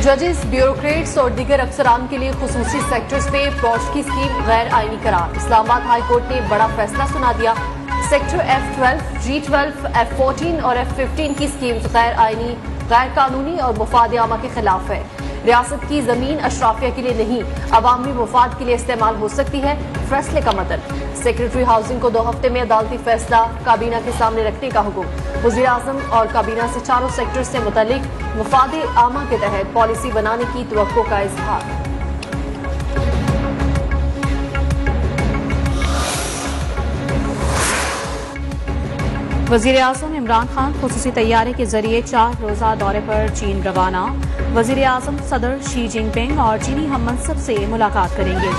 जजेस, ब्यूरोक्रेट्स और दीगर अफसरान के लिए खुसूसी सेक्टर्स में पौश की स्कीम गैर आईनी करार। इस्लामाबाद हाई कोर्ट ने बड़ा फैसला सुना दिया। सेक्टर F12, G12, F14 और F15 की स्कीम्स गैर आईनी, गैर कानूनी और मुफाद आमा के खिलाफ है। रियासत की जमीन अशराफिया के लिए नहीं, अवामी मुफाद के लिए इस्तेमाल हो सकती है। फैसले का मतन सेक्रेटरी हाउसिंग को 2 हफ्ते में अदालती फैसला काबीना के सामने रखने का हुक्म। वज़ीर आज़म और काबीना से चारों सेक्टर से मुतल्लिक मुफाद आमा के तहत पॉलिसी बनाने की तवक्को का इजहार। वज़ीर आज़म इमरान खान खुसूसी तैयारे के जरिए 4 रोज़ा दौरे पर चीन रवाना। वज़ीर आज़म सदर शी जिनपिंग और चीनी हम मनसब से मुलाकात करेंगे।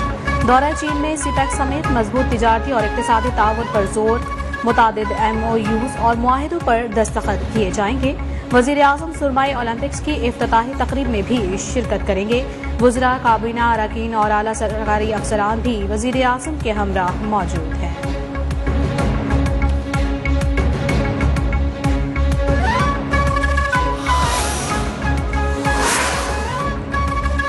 दौरा चीन में सीपेक समेत मजबूत तिजारती और इक़्तिसादी ताउन पर जोर, मुतादिद MOUs और मुआहिदों पर दस्तखत किए जाएंगे। वज़ीर आज़म सुरमाई ओलंपिक्स की इफ्तिताही तकरीब में भी शिरकत करेंगे। वज़रा, काबीना अरकान और आला सरकारी अफसरान भी वज़ीर आज़म के हमराह मौजूद हैं।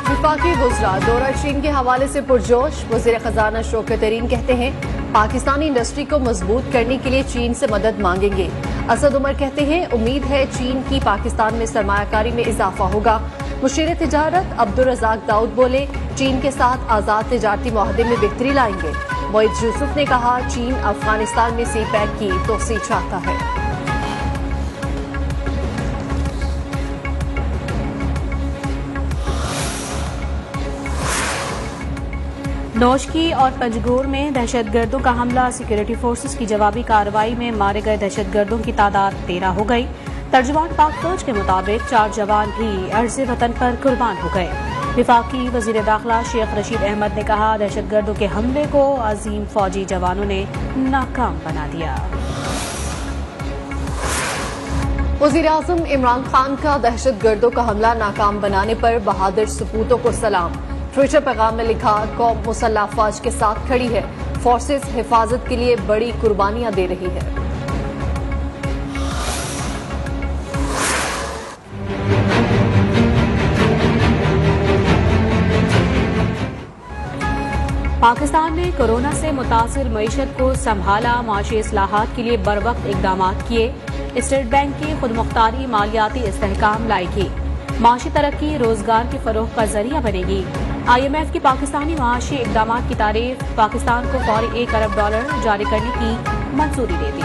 वफाकी वज़रा दौरा चीन के हवाले से पुरजोश। वज़ीर खजाना शौकत तरीन कहते हैं पाकिस्तानी इंडस्ट्री को मजबूत करने के लिए चीन से मदद मांगेंगे। असद उमर कहते हैं उम्मीद है चीन की पाकिस्तान में सरमायाकारी में इजाफा होगा। मुशीर तिजारत अब्दुल रज़ाक दाऊद बोले चीन के साथ आज़ाद तिजारती मुआहदे में बेहतरी लाएंगे। मोइज यूसुफ ने कहा चीन अफगानिस्तान में सीपैक की तोसी चाहता है। नौशकी और पंजगोर में दहशतगर्दों का हमला। सिक्योरिटी फोर्सेस की जवाबी कार्रवाई में मारे गए दहशतगर्दों की तादाद 13 हो गई। तर्जुमान पाक फौज के मुताबिक 4 जवान भी अर्ज़े वतन पर कुर्बान हो गए। विफाकी वज़ीर दाखिला शेख रशीद अहमद ने कहा दहशतगर्दों के हमले को अजीम फौजी जवानों ने नाकाम बना दिया। वज़ीर आज़म इमरान खान का दहशतगर्दों का हमला नाकाम बनाने पर बहादुर सपूतों को सलाम। ट्विटर पैगाम में लिखा कौम मुसल्लह अफवाज के साथ खड़ी है, फोर्सेस हिफाजत के लिए बड़ी कुर्बानियां दे रही है। पाकिस्तान ने कोरोना से मुतासिर मईशत को संभाला। माशी इस्लाहात के लिए बरवक्त इकदाम किए। स्टेट बैंक की खुदमुख्तारी मालियाती इस्तेहकाम लाएगी। माशी तरक्की रोजगार के फरोग का जरिया बनेगी। IMF की पाकिस्तानी माशी इकदाम की तारीफ। पाकिस्तान को फौरी $1 अरब जारी करने की मंजूरी दे दी।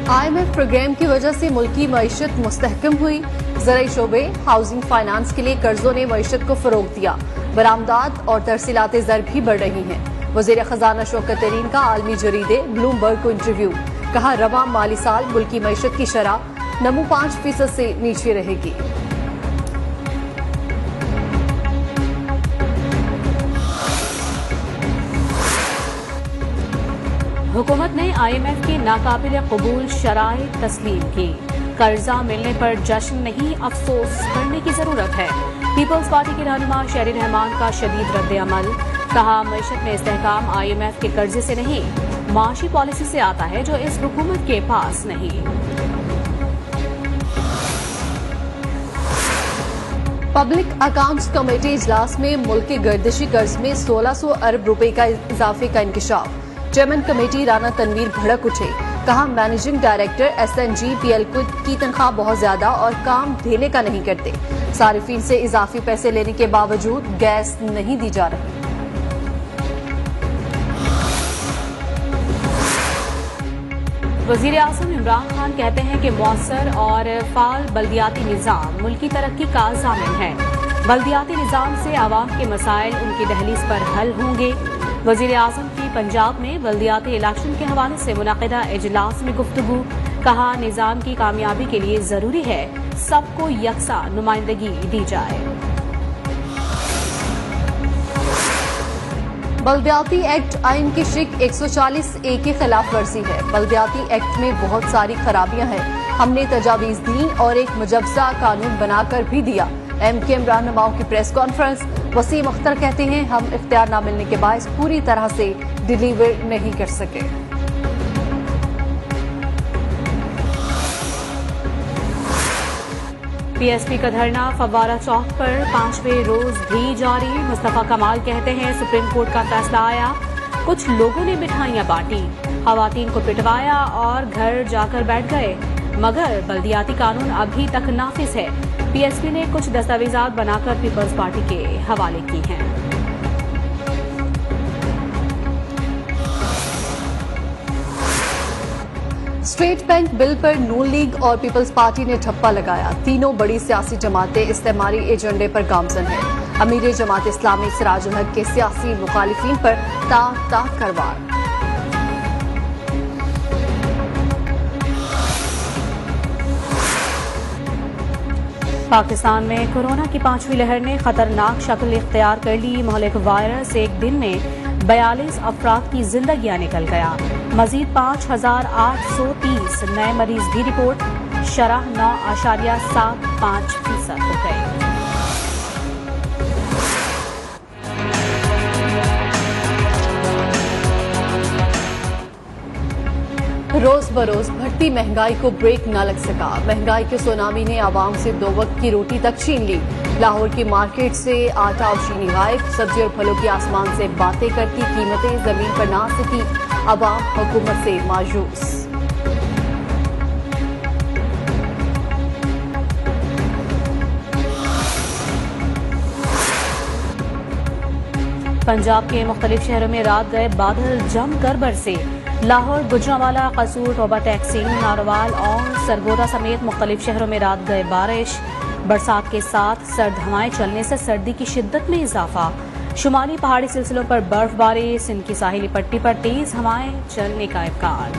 IMF प्रोग्राम की वजह से मुल्की मईशत मुस्तहकम हुई। ज़राई शोबे, हाउसिंग फाइनेंस के लिए कर्जों ने मईशत को फरोग दिया। बरामदात और तरसीलात ज़र भी बढ़ रही हैं। वज़ीर खजाना शौकत तरीन का आलमी जरीदे ब्लूमबर्ग को इंटरव्यू। कहा रवा माली साल मुल्की मईशत की शरह नमू 5% से नीचे रहेगी। हुकूमत ने IMF की नाकाबिल कबूल शराइत तस्लीम की। कर्जा मिलने पर जश्न नहीं अफसोस करने की जरूरत है। पीपल्स पार्टी के रहनुमा शहरी रहमान का शदीद रद्द अमल। कहा मईशत में इस्तेहकाम IMF के कर्जे से नहीं, माशी पॉलिसी से आता है जो इस हुकूमत के पास नहीं। पब्लिक अकाउंट्स कमेटी इजलास में मुल्क के गर्दिशी कर्ज में 1600 अरब रुपए का इजाफे का इंकशाफ। चेयरमैन कमेटी राना तनवीर भड़क उठे। कहा मैनेजिंग डायरेक्टर SNG PL की तनख्वाह बहुत ज्यादा और काम ढेले का नहीं करते। सारिफीन से इजाफी पैसे लेने के बावजूद गैस नहीं दी जा रही। वज़ीर आज़म इमरान खान कहते हैं कि मौसर और फाल बल्दियाती निज़ाम मुल्की तरक्की का ज़ामिन है। बल्दियाती निज़ाम से आवाम के मसाइल उनकी दहलीज पर हल होंगे। वज़ीर आज़म की पंजाब में बल्दियाती इलेक्शन के हवाले से मुनक़िदा इजलास में गुफ्तगू। कहा निज़ाम की कामयाबी के लिए ज़रूरी है सबको यकसा नुमाइंदगी दी जाए। बल्दियाती एक्ट आइन की शिक 140A की खिलाफ वर्जी है। बल्दियाती एक्ट में बहुत सारी खराबियां हैं। हमने तजावीज दी और एक मुजवजा कानून बनाकर भी दिया। MKM रहनुमाओं की प्रेस कॉन्फ्रेंस। वसीम अख्तर कहते हैं हम इख्तियार न मिलने के बायस पूरी तरह से डिलीवर नहीं कर सके। पीएसपी का धरना फव्वारा चौक पर 5वें रोज भी जारी। मुस्तफा कमाल कहते हैं सुप्रीम कोर्ट का फैसला आया, कुछ लोगों ने मिठाइयां बांटी, खवातीन को पिटवाया और घर जाकर बैठ गए, मगर बल्दियाती कानून अभी तक नाफिज है। पीएसपी ने कुछ दस्तावेजात बनाकर पीपल्स पार्टी के हवाले की हैं। स्टेट बैंक बिल पर नून लीग और पीपल्स पार्टी ने ठप्पा लगाया। तीनों बड़ी सियासी जमातें इस्तेमारी एजेंडे पर गामजन हैं। अमीर जमात इस्लामी सिराजुल हक के सियासी मुखालिफिन पर ताक करवार। पाकिस्तान में कोरोना की 5वीं लहर ने खतरनाक शक्ल इख्तियार कर ली। महलिक वायरस एक दिन में 42 अफराद की जिंदगियां निकल गया। मजीद 5,830 नए मरीज भी रिपोर्ट, शरह 9.75% हो गए। रोज बरोज बढ़ती महंगाई को ब्रेक न लग सका। महंगाई के सुनामी ने आवाम से 2 वक्त की रोटी तक छीन ली। लाहौर की मार्केट से आटा और चीनी गायब, सब्जी और फलों की आसमान से बातें करती कीमतें जमीन पर ना सकी। आवाम हुकूमत से मायूस। पंजाब के मुख्तलिफ शहरों में रात गए बादल जमकर बरसे। लाहौर, गुजरांवाला, कसूर, टोबा टैक्सिन, नारोवाल और सरगोदा समेत मुख्तलिफ शहरों में रात गए बारिश। बरसात के साथ सर्द हवाएं चलने से सर्दी की शिद्दत में इजाफा। शुमाली पहाड़ी सिलसिलों पर बर्फबारी, सिंध की साहिली पट्टी पर तेज हवाएं चलने का इम्कान।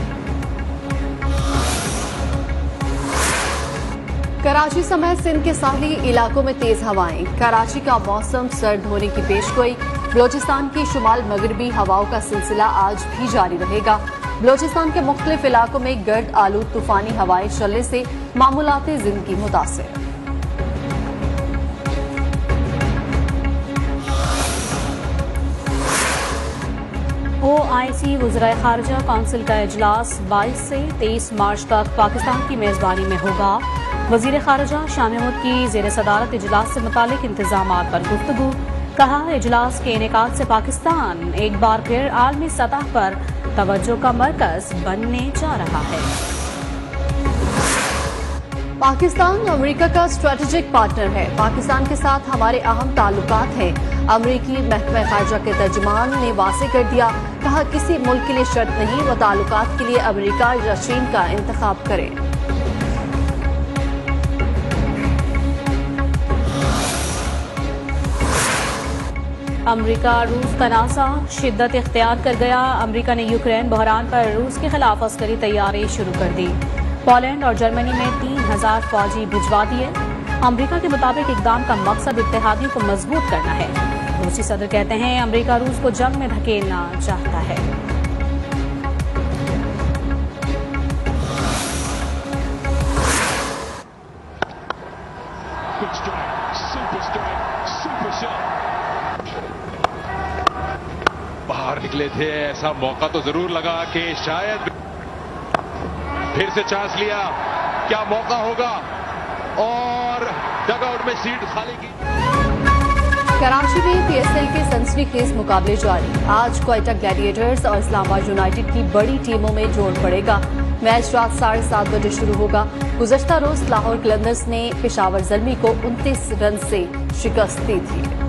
कराची समेत सिंध के साहिली इलाकों में तेज हवाएं। कराची का मौसम सर्द होने की पेशगोई। बलोचिस्तान की शुमाल मगरबी हवाओं का सिलसिला आज भी जारी रहेगा। बलोचिस्तान के मुख्तलिफ इलाकों में गर्द आलूद तूफानी हवाएं चलने से मामूलाती जिंदगी मुतासिर। OIC वज़राए खारजा काउंसिल का इजलास 22 से 23 मार्च तक पाकिस्तान की मेजबानी में होगा। वजीर खारजा शाह महमूद की ज़ेर सदारत इजलास से मुतालिक इंतजामात पर गुफ्तगू। कहा, इजलास के इनेकाद से पाकिस्तान एक बार फिर आलमी सतह पर तवज्जो का मरकज बनने जा रहा है। पाकिस्तान अमेरिका का स्ट्रेटेजिक पार्टनर है। पाकिस्तान के साथ हमारे अहम ताल्लुकात हैं। अमेरिकी महकमा खारजा के तर्जुमान ने वाज़ेह कर दिया। कहा, किसी मुल्क के लिए शर्त नहीं, वो ताल्लुकात के लिए अमेरिका या चीन का इंतखाब करे। अमेरिका रूस तनाज़ा शिद्दत इख्तियार कर गया। अमेरिका ने यूक्रेन बहरान पर रूस के खिलाफ अस्करी तैयारी शुरू कर दी। पोलैंड और जर्मनी में 3000 फौजी भिजवा दिए। अमेरिका के मुताबिक इकदाम का मकसद इत्तेहादियों को मजबूत करना है। रूसी सदर कहते हैं अमेरिका रूस को जंग में धकेलना चाहता है। बाहर निकले थे, ऐसा मौका तो जरूर लगा कि शायद फिर से चांस लिया, क्या मौका होगा, और डगआउट में सीट खाली की। कराची में PSL के सनसनीखेज मुकाबले जारी। आज क्वेटा ग्लैडिएटर्स और इस्लामाबाद यूनाइटेड की बड़ी टीमों में जोड़ पड़ेगा। मैच रात 7:30 बजे शुरू होगा। गुज़श्ता रोज लाहौर कलंदर्स ने पेशावर ज़ल्मी को 29 रन से शिकस्त दी थी।